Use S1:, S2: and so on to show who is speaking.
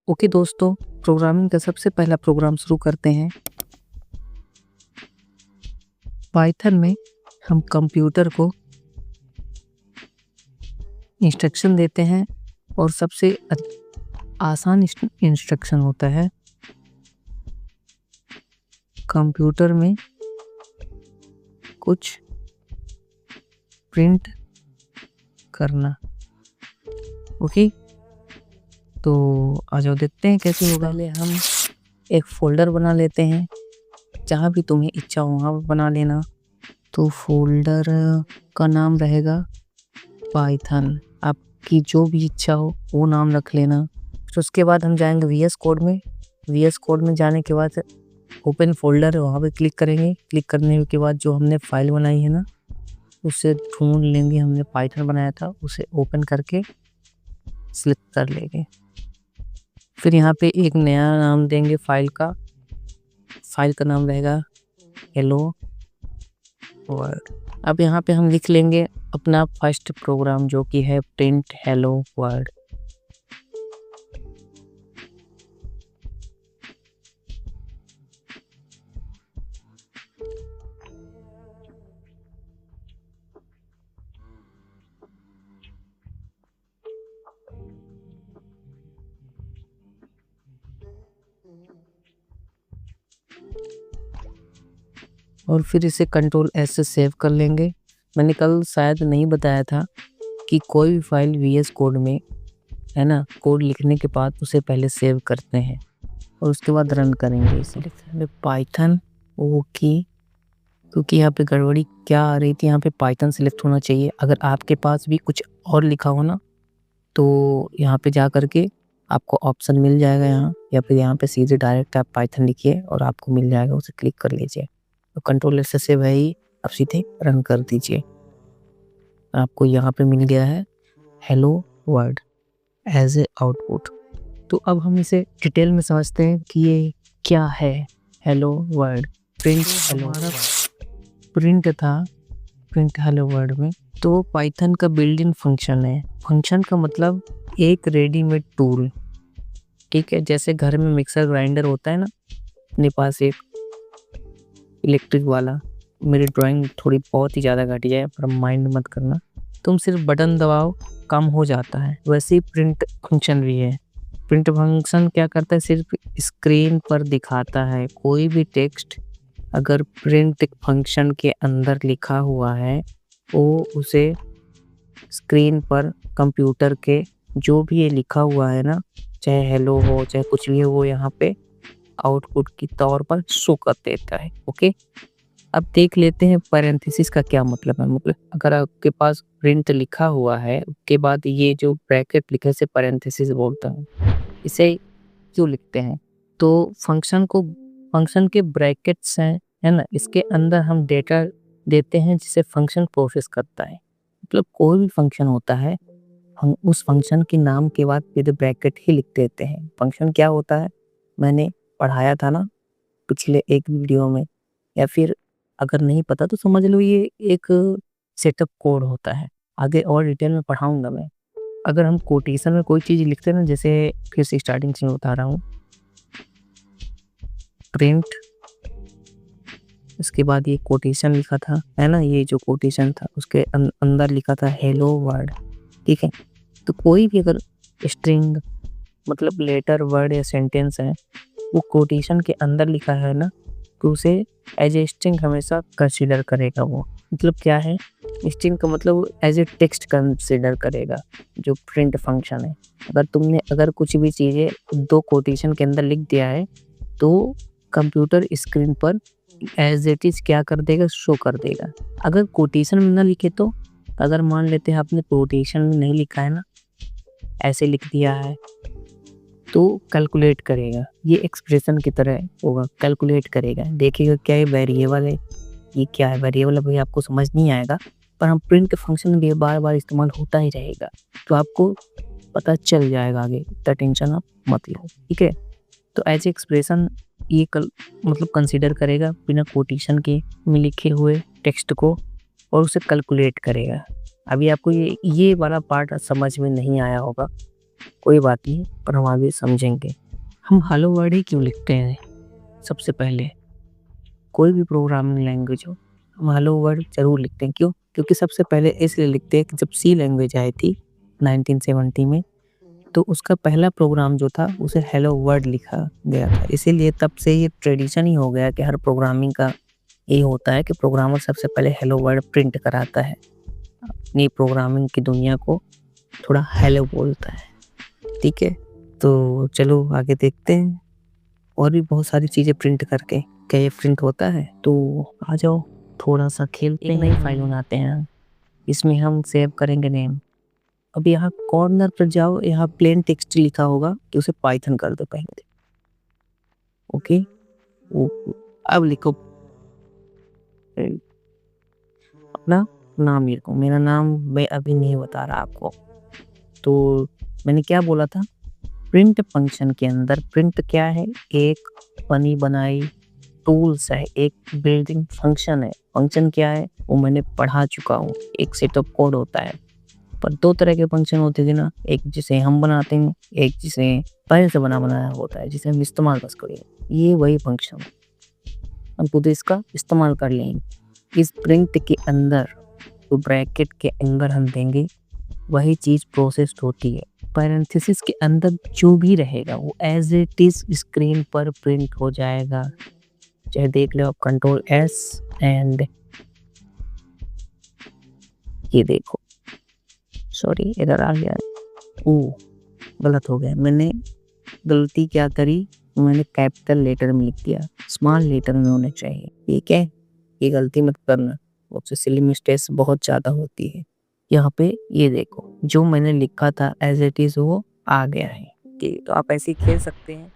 S1: Okay दोस्तों, programming का सबसे पहला प्रोग्राम शुरू करते हैं। पाइथन में हम कंप्यूटर को इंस्ट्रक्शन देते हैं और सबसे आसान इंस्ट्रक्शन होता है कंप्यूटर में कुछ प्रिंट करना। ओके, तो आ जाओ देखते हैं कैसे होगा। पहले हम एक फोल्डर बना लेते हैं, जहाँ भी तुम्हें इच्छा हो वहाँ बना लेना। तो फोल्डर का नाम रहेगा पाइथन, आपकी जो भी इच्छा हो वो नाम रख लेना। फिर उसके बाद हम जाएंगे VS कोड में। VS कोड में जाने के बाद ओपन फोल्डर है, वहाँ पे क्लिक करेंगे। क्लिक करने के बाद जो हमने फाइल बनाई है ना, उसे ढूंढ लेंगे। हमने पाइथन बनाया था, उसे ओपन करके सिलेक्ट कर लेंगे। फिर यहाँ पे एक नया नाम देंगे फाइल का। फाइल का नाम रहेगा हेलो वर्ल्ड। अब यहाँ पे हम लिख लेंगे अपना फर्स्ट प्रोग्राम, जो कि है प्रिंट हेलो वर्ल्ड। और फिर इसे कंट्रोल S से सेव कर लेंगे। मैंने कल शायद नहीं बताया था कि कोई भी फाइल VS कोड में है ना, कोड लिखने के बाद उसे पहले सेव करते हैं और उसके बाद रन करेंगे। इसे लिखेंगे पाइथन ओके, क्योंकि यहाँ पे गड़बड़ी क्या आ रही थी, यहाँ पे पाइथन सिलेक्ट होना चाहिए। अगर आपके पास भी कुछ और लिखा हो ना, तो यहाँ पे जा करके आपको ऑप्शन मिल जाएगा यहाँ, या फिर यहाँ पे सीधे डायरेक्ट आप पाइथन लिखिए और आपको मिल जाएगा, उसे क्लिक कर लीजिए। तो कंट्रोल S से भाई अब सीधे रन कर दीजिए। आपको यहाँ पे मिल गया है hello world as a output. तो अब हम इसे डिटेल में समझते हैं कि ये क्या है hello world. Print hello print था, प्रिंट हेलो वर्ल्ड में। तो पाइथन का बिल्ट इन फंक्शन है। फंक्शन का मतलब एक रेडीमेड टूल, ठीक है। जैसे घर में मिक्सर ग्राइंडर होता है ना, अपने पास एक इलेक्ट्रिक वाला। मेरी ड्राइंग थोड़ी बहुत ही ज़्यादा घटिया है, पर माइंड मत करना। तुम सिर्फ बटन दबाओ, काम हो जाता है। वैसे ही प्रिंट फंक्शन भी है। प्रिंट फंक्शन क्या करता है, सिर्फ स्क्रीन पर दिखाता है कोई भी टेक्स्ट। अगर प्रिंट फंक्शन के अंदर लिखा हुआ है, वो उसे स्क्रीन पर कंप्यूटर के जो भी ये लिखा हुआ है ना, चाहे हेलो हो चाहे कुछ भी हो, वो यहाँ पे आउटपुट की तौर पर शो कर देता है। ओके, अब देख लेते हैं पैरेंथेसिस का क्या मतलब है। मतलब अगर आपके पास प्रिंट लिखा हुआ है, उसके बाद ये जो ब्रैकेट लिखा है, इसे पैरेंथेसिस बोलता है। इसे क्यों लिखते हैं? तो फंक्शन के ब्रैकेट्स हैं, है ना, इसके अंदर हम डेटा देते हैं जिसे फंक्शन प्रोसेस करता है। मतलब कोई भी फंक्शन होता है, हम उस फंक्शन के नाम के बाद विद ब्रैकेट ही लिख देते हैं। फंक्शन क्या होता है मैंने पढ़ाया था ना पिछले एक वीडियो में, या फिर अगर नहीं पता तो समझ लो ये एक सेटअप कोड होता है। आगे और डिटेल में पढ़ाऊंगा मैं। अगर हम कोटेशन में कोई चीज़ लिखते हैं ना, जैसे फिर से स्टार्टिंग से बता रहा हूँ, प्रिंट, इसके बाद ये कोटेशन लिखा था, है ना, ये जो कोटेशन था उसके अंदर लिखा था हेलो वर्ल्ड, ठीक है। तो कोई भी अगर स्ट्रिंग मतलब लेटर वर्ड या सेंटेंस है, वो कोटेशन के अंदर लिखा है ना, तो उसे एज ए स्ट्रिंग हमेशा कंसीडर करेगा। वो मतलब क्या है, स्ट्रिंग का मतलब एज ए टेक्स्ट कंसीडर करेगा जो प्रिंट फंक्शन है। अगर कुछ भी चीज़ें दो कोटेशन के अंदर लिख दिया है, तो कंप्यूटर स्क्रीन पर एज इट इज क्या कर देगा, शो कर देगा। अगर कोटेशन में ना लिखे तो, अगर मान लेते हैं आपने कोटेशन में नहीं लिखा है ना, ऐसे लिख दिया है, तो कैलकुलेट करेगा। ये एक्सप्रेशन की तरह होगा, कैलकुलेट करेगा, देखेगा क्या ये वेरिएबल है, ये क्या है वेरिएबल। अभी आपको समझ नहीं आएगा, पर हम प्रिंट फंक्शन भी बार बार इस्तेमाल होता ही रहेगा, तो आपको पता चल जाएगा आगे। इतना टेंशन आप मत लो, ठीक है। तो एज एक्सप्रेशन ये मतलब कंसीडर करेगा बिना कोटेशन के में लिखे हुए टेक्स्ट को, और उसे कैलकुलेट करेगा। अभी आपको ये वाला पार्ट समझ में नहीं आया होगा, कोई बात नहीं, पर हम आगे समझेंगे। हम हेलो वर्ड ही क्यों लिखते हैं? सबसे पहले कोई भी प्रोग्रामिंग लैंग्वेज हो, हम हेलो वर्ड ज़रूर लिखते हैं। क्यों? क्योंकि सबसे पहले इसलिए लिखते हैं कि जब सी लैंग्वेज आई थी 1970 में, तो उसका पहला प्रोग्राम जो था उसे हेलो वर्ड लिखा गया था। इसीलिए तब से ये ट्रेडिशन ही हो गया कि हर प्रोग्रामिंग का ये होता है कि प्रोग्रामर सबसे पहले हेलो वर्ड प्रिंट कराता है, अपनी प्रोग्रामिंग की दुनिया को थोड़ा हेलो बोलता है। ठीक है, तो चलो आगे देखते हैं और भी बहुत सारी चीज़ें प्रिंट करके। क्या ये प्रिंट होता है? तो आ जाओ थोड़ा सा खेलते हैं, नई फाइल बनाते हैं। इसमें हम सेव करेंगे नेम। अब यहाँ कॉर्नर पर जाओ, यहाँ प्लेन टेक्स्ट लिखा होगा कि उसे पाइथन कर दो पहले। ओके, अब लिखो अपना नाम। लिखो मेरा नाम, मैं अभी नहीं बता रहा आपको। तो मैंने क्या बोला था, प्रिंट फंक्शन के अंदर प्रिंट क्या है? एक बनी बनाई टूल्स है, एक बिल्डिंग फंक्शन है। फंक्शन क्या है वो मैंने पढ़ा चुका हूँ। एक सेट ऑफ कोड होता है, पर दो तरह के फंक्शन होते थे ना, एक जिसे हम बनाते हैं, एक जिसे पहले से बनाया होता है, जिसे हम इस्तेमाल बस करेंगे। ये वही फंक्शन, हम खुद इसका इस्तेमाल कर लेंगे। इस प्रिंट के अंदर तो ब्रैकेट के अंदर हम देंगे, वही चीज़ प्रोसेस्ड होती है। पैरेंथेसिस के अंदर जो भी रहेगा वो एज इट इज स्क्रीन पर प्रिंट हो जाएगा। चाहे देख लो आप, कंट्रोल एस एंड ये देखो, सॉरी इधर आ गया, ओ गलत हो गया। मैंने गलती क्या करी, मैंने कैपिटल लेटर में लिख दिया, स्मॉल लेटर में होने चाहिए। ठीक है, ये गलती मत करना, उससे सिली मिस्टेक्स बहुत ज़्यादा होती है। यहाँ पे ये देखो, जो मैंने लिखा था एज इट इज़ वो आ गया है। ठीक, तो आप ऐसे ही खेल सकते हैं।